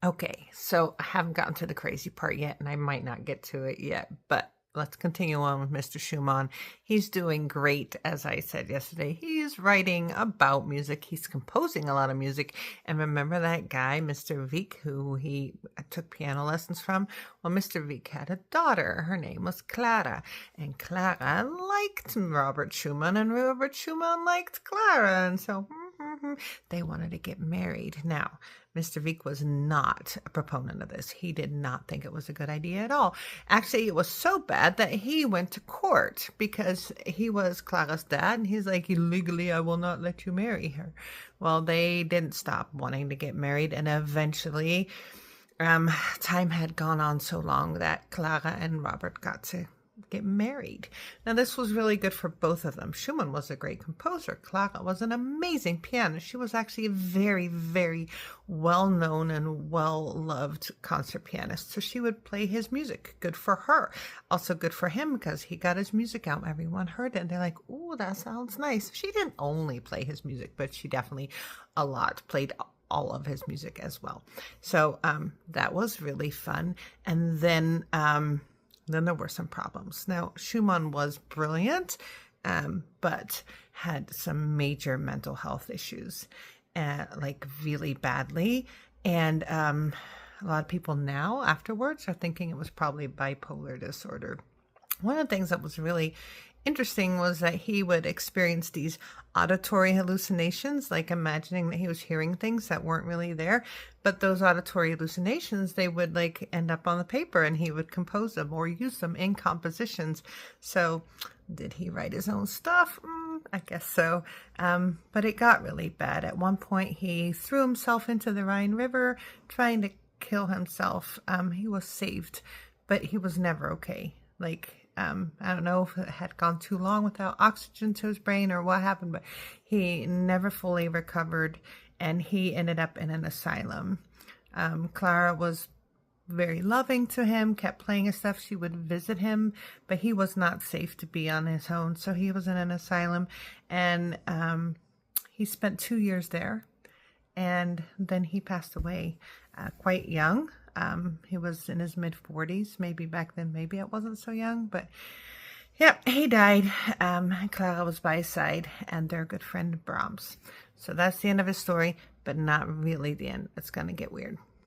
Okay, so I haven't gotten to the crazy part yet, and I might not get to it yet, but let's continue on with Mr. Schumann. He's doing great, as I said yesterday. He's writing about music, he's composing a lot of music. And remember that guy, Mr. Wieck, who he took piano lessons from? Well, Mr. Wieck had a daughter. Her name was Clara, and Clara liked Robert Schumann, and Robert Schumann liked Clara, and so they wanted to get married. Now, Mr. Wieck was not a proponent of this. He did not think it was a good idea at all. Actually, it was so bad that he went to court because he was Clara's dad, and he's like, illegally, I will not let you marry her. Well, they didn't stop wanting to get married, and eventually, time had gone on so long that Clara and Robert got to get married. Now, this was really good for both of them. Schumann was a great composer. Clara was an amazing pianist. She was actually a very, very well-known and well-loved concert pianist. So she would play his music. Good for her. Also good for him because he got his music out. Everyone heard it and they're like, oh, that sounds nice. She didn't only play his music, but she definitely played all of his music as well. So that was really fun. And then there were some problems. Now, Schumann was brilliant, but had some major mental health issues, like really badly. And a lot of people now afterwards are thinking it was probably bipolar disorder. One of the things that was really interesting was that he would experience these auditory hallucinations, like imagining that he was hearing things that weren't really there. But those auditory hallucinations, they would like end up on the paper and he would compose them or use them in compositions. So did he write his own stuff? I guess so. But it got really bad. At one point, he threw himself into the Rhine River trying to kill himself. He was saved, but he was never okay. I don't know if it had gone too long without oxygen to his brain or what happened, but he never fully recovered and he ended up in an asylum. Clara was very loving to him, kept playing his stuff. She would visit him, but he was not safe to be on his own. So he was in an asylum and he spent 2 years there and then he passed away quite young. He was in his mid-40s, maybe back then, maybe it wasn't so young, but yeah, he died. Clara was by his side and their good friend Brahms. So that's the end of his story, but not really the end. It's going to get weird.